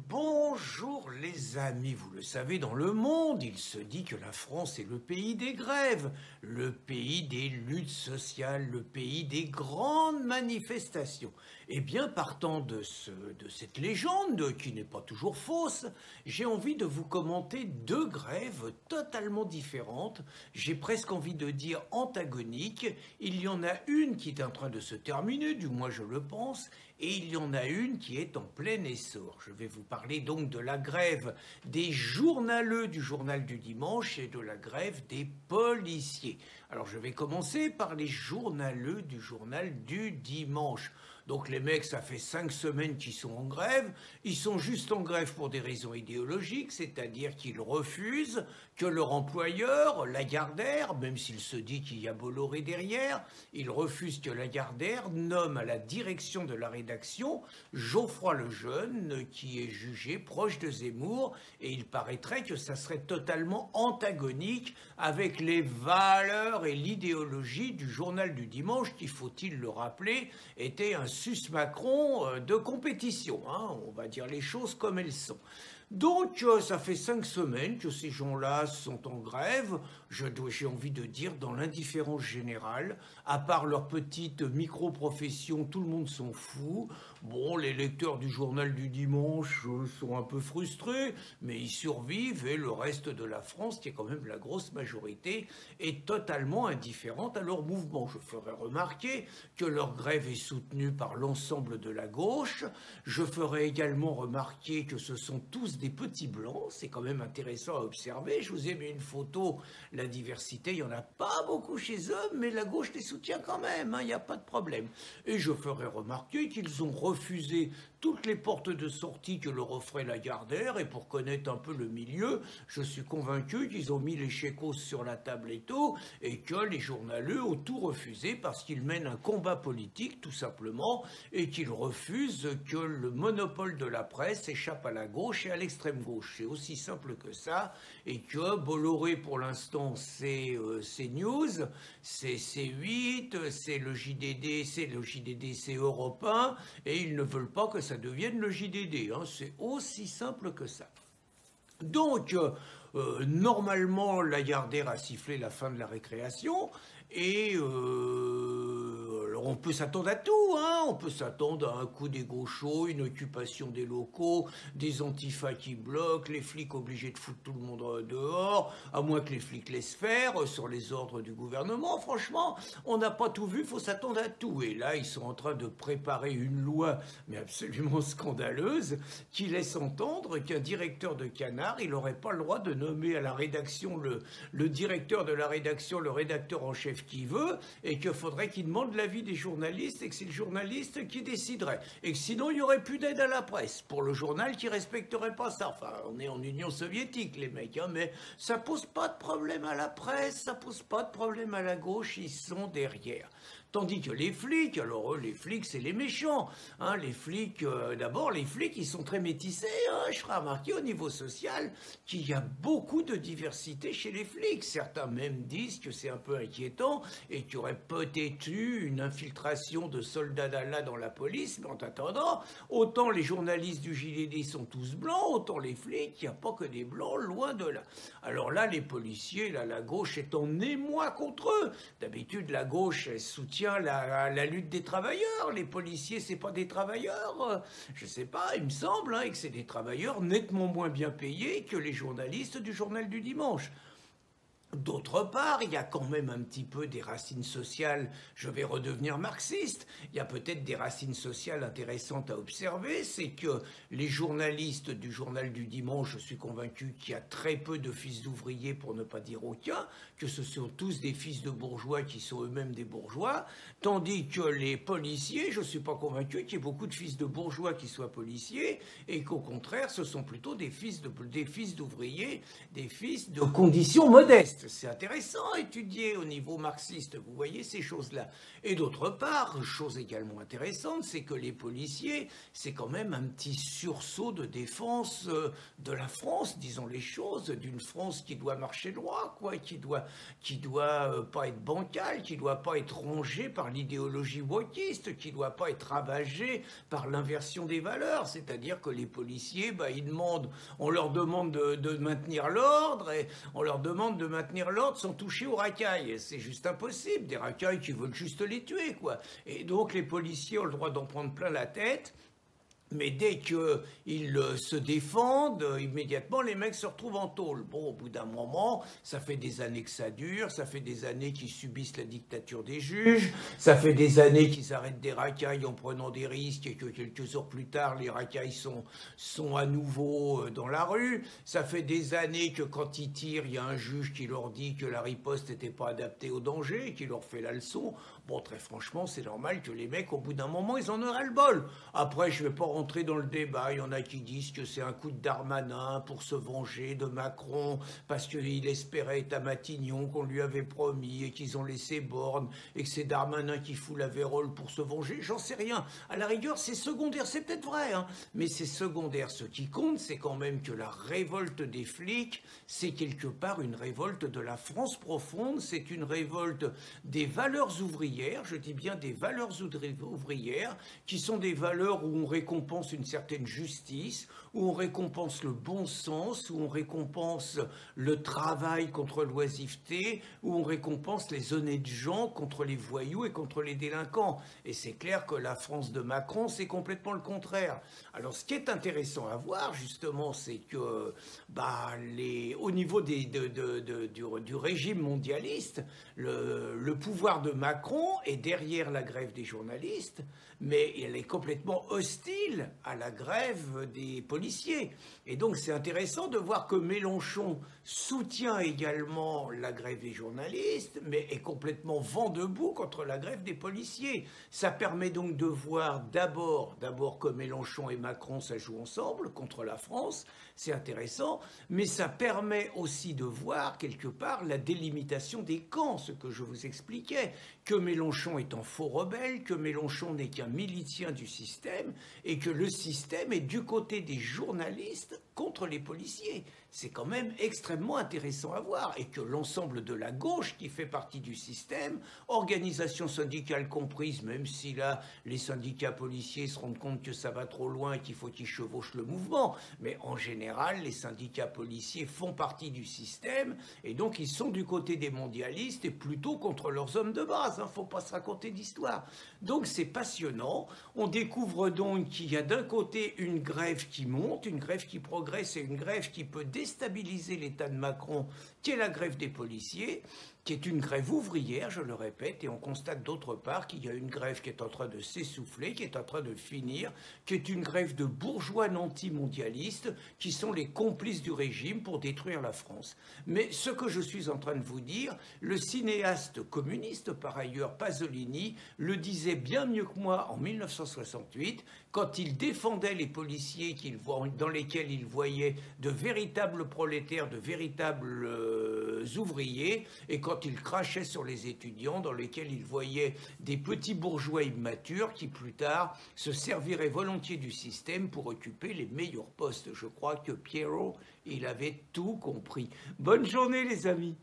Bonjour les amis, vous le savez, dans le monde, il se dit que la France est le pays des grèves, le pays des luttes sociales, le pays des grandes manifestations. Eh bien, partant de cette légende, qui n'est pas toujours fausse, j'ai envie de vous commenter deux grèves totalement différentes, j'ai presque envie de dire antagoniques. Il y en a une qui est en train de se terminer, du moins je le pense, et il y en a une qui est en plein essor. Je vais vous parler donc de la grève des journaleux du journal du dimanche et de la grève des policiers. Alors je vais commencer par les journaleux du journal du dimanche. Donc les mecs, ça fait 5 semaines qu'ils sont en grève. Ils sont juste en grève pour des raisons idéologiques, c'est-à-dire qu'ils refusent que leur employeur, Lagardère, même s'il se dit qu'il y a Bolloré derrière, ils refusent que Lagardère nomme à la direction de la rédaction Geoffroy Lejeune, qui est jugé proche de Zemmour, et il paraîtrait que ça serait totalement antagonique avec les valeurs et l'idéologie du journal du dimanche, qui, faut-il le rappeler, était un sus-Macron de compétition, hein, on va dire les choses comme elles sont. Donc, ça fait 5 semaines que ces gens-là sont en grève, j'ai envie de dire dans l'indifférence générale, à part leur petite micro-profession, tout le monde s'en fout. Bon, les lecteurs du journal du dimanche sont un peu frustrés, mais ils survivent et le reste de la France, qui est quand même la grosse majorité, est totalement indifférente à leur mouvement. Je ferai remarquer que leur grève est soutenue par l'ensemble de la gauche. Je ferai également remarquer que ce sont tous des petits blancs, c'est quand même intéressant à observer. Je vous ai mis une photo, la diversité, il n'y en a pas beaucoup chez eux, mais la gauche les soutient quand même, il n'y a pas de problème. Et je ferai remarquer qu'ils ont refusé toutes les portes de sortie que leur offrait Lagardère, et pour connaître un peu le milieu, je suis convaincu qu'ils ont mis les chécos sur la table et tout, et que les journaleux ont tout refusé parce qu'ils mènent un combat politique, tout simplement, et qu'ils refusent que le monopole de la presse échappe à la gauche et à l'extrême gauche. C'est aussi simple que ça, et que Bolloré, pour l'instant, c'est CNews, c'est C8, c'est le JDD, c'est Europe 1, et ils ne veulent pas que ça devienne le JDD, hein, c'est aussi simple que ça. Donc, normalement, Lagardère a sifflé la fin de la récréation, et alors on peut s'attendre à tout, hein. On peut s'attendre à un coup des gauchos, une occupation des locaux, des antifas qui bloquent, les flics obligés de foutre tout le monde dehors, à moins que les flics laissent faire sur les ordres du gouvernement. Franchement, on n'a pas tout vu, il faut s'attendre à tout. Et là, ils sont en train de préparer une loi, mais absolument scandaleuse, qui laisse entendre qu'un directeur de Canard, il n'aurait pas le droit de nommer à la rédaction le directeur de la rédaction, le rédacteur en chef qui veut, et qu'il faudrait qu'il demande l'avis des journalistes, et que c'est le journaliste qui déciderait. Et que sinon, il n'y aurait plus d'aide à la presse pour le journal qui ne respecterait pas ça. Enfin, on est en Union soviétique, les mecs, hein, mais ça pose pas de problème à la presse, ça pose pas de problème à la gauche, ils sont derrière. Tandis que les flics, alors eux, les flics, c'est les méchants. Hein, les flics, d'abord, les flics, ils sont très métissés. Hein, je ferai remarquer au niveau social qu'il y a beaucoup de diversité chez les flics. Certains même disent que c'est un peu inquiétant et qu'il y aurait peut-être eu une infiltration de soldats d'Allah dans la police. Mais en attendant, autant les journalistes du JDD sont tous blancs, autant les flics, il n'y a pas que des blancs, loin de là. Alors là, les policiers, là, la gauche est en émoi contre eux. D'habitude, la gauche, elle soutient la lutte des travailleurs. Les policiers, c'est pas des travailleurs. Je sais pas, il me semble, hein, et que c'est des travailleurs nettement moins bien payés que les journalistes du journal du dimanche. D'autre part, il y a quand même un petit peu des racines sociales, je vais redevenir marxiste, il y a peut-être des racines sociales intéressantes à observer, c'est que les journalistes du journal du dimanche, je suis convaincu qu'il y a très peu de fils d'ouvriers, pour ne pas dire aucun, que ce sont tous des fils de bourgeois qui sont eux-mêmes des bourgeois, tandis que les policiers, je ne suis pas convaincu qu'il y ait beaucoup de fils de bourgeois qui soient policiers, et qu'au contraire, ce sont plutôt des fils d'ouvriers, des fils de conditions modestes. manifestent. C'est intéressant à étudier au niveau marxiste, vous voyez ces choses-là. Et d'autre part, chose également intéressante, c'est que les policiers, c'est quand même un petit sursaut de défense de la France, disons les choses, d'une France qui doit marcher droit, quoi, qui doit pas être bancale, qui doit pas être rongée par l'idéologie wokiste, qui doit pas être ravagée par l'inversion des valeurs. C'est-à-dire que les policiers, on leur demande de maintenir l'ordre, et on leur demande de maintenir l'ordre sans toucher aux racailles. C'est juste impossible, des racailles qui veulent juste les tuer, quoi. Et donc les policiers ont le droit d'en prendre plein la tête. Mais dès qu'ils se défendent, immédiatement, les mecs se retrouvent en tôle. Bon, au bout d'un moment, ça fait des années que ça dure, ça fait des années qu'ils subissent la dictature des juges, ça fait des années qu'ils arrêtent des racailles en prenant des risques et que quelques heures plus tard, les racailles sont à nouveau dans la rue. Ça fait des années que quand ils tirent, il y a un juge qui leur dit que la riposte n'était pas adaptée au danger, qui leur fait la leçon. Bon, très franchement, c'est normal que les mecs, au bout d'un moment, ils en auraient le bol. Après, je ne vais pas rentrer dans le débat. Il y en a qui disent que c'est un coup de Darmanin pour se venger de Macron parce qu'il espérait être à Matignon, qu'on lui avait promis et qu'ils ont laissé Borne et que c'est Darmanin qui fout la vérole pour se venger. J'en sais rien. À la rigueur, c'est secondaire. C'est peut-être vrai, hein, mais c'est secondaire. Ce qui compte, c'est quand même que la révolte des flics, c'est quelque part une révolte de la France profonde. C'est une révolte des valeurs ouvrières. Je dis bien des valeurs ouvrières, qui sont des valeurs où on récompense une certaine justice, où on récompense le bon sens, où on récompense le travail contre l'oisiveté, où on récompense les honnêtes gens contre les voyous et contre les délinquants. Et c'est clair que la France de Macron, c'est complètement le contraire. Alors ce qui est intéressant à voir, justement, c'est que au niveau du régime mondialiste, le pouvoir de Macron est derrière la grève des journalistes, mais elle est complètement hostile à la grève des policiers. Et donc c'est intéressant de voir que Mélenchon soutient également la grève des journalistes, mais est complètement vent debout contre la grève des policiers. Ça permet donc de voir d'abord que Mélenchon et Macron, ça joue ensemble contre la France, c'est intéressant, mais ça permet aussi de voir quelque part la délimitation des camps, ce que je vous expliquais, que Mélenchon est un faux rebelle, que Mélenchon n'est qu'un milicien du système et que le système est du côté des journalistes contre les policiers. C'est quand même extrêmement intéressant à voir, et que l'ensemble de la gauche qui fait partie du système, organisations syndicales comprises, même si là les syndicats policiers se rendent compte que ça va trop loin et qu'il faut qu'ils chevauchent le mouvement, mais en général les syndicats policiers font partie du système et donc ils sont du côté des mondialistes et plutôt contre leurs hommes de base, hein, faut pas se raconter d'histoire. Donc c'est passionnant, on découvre donc qu'il y a d'un côté une grève qui monte, une grève qui progresse et une grève qui peut déstabiliser l'État de Macron, qui est la grève des policiers, qui est une grève ouvrière, je le répète, et on constate d'autre part qu'il y a une grève qui est en train de s'essouffler, qui est en train de finir, qui est une grève de bourgeois anti-mondialistes, qui sont les complices du régime pour détruire la France. Mais ce que je suis en train de vous dire, le cinéaste communiste, par ailleurs, Pasolini, le disait bien mieux que moi en 1968, quand il défendait les policiers dans lesquels il voyait de véritables prolétaires, de véritables ouvriers, et quand il crachait sur les étudiants dans lesquels il voyait des petits bourgeois immatures qui plus tard se serviraient volontiers du système pour occuper les meilleurs postes. Je crois que Pierrot, il avait tout compris. Bonne journée les amis.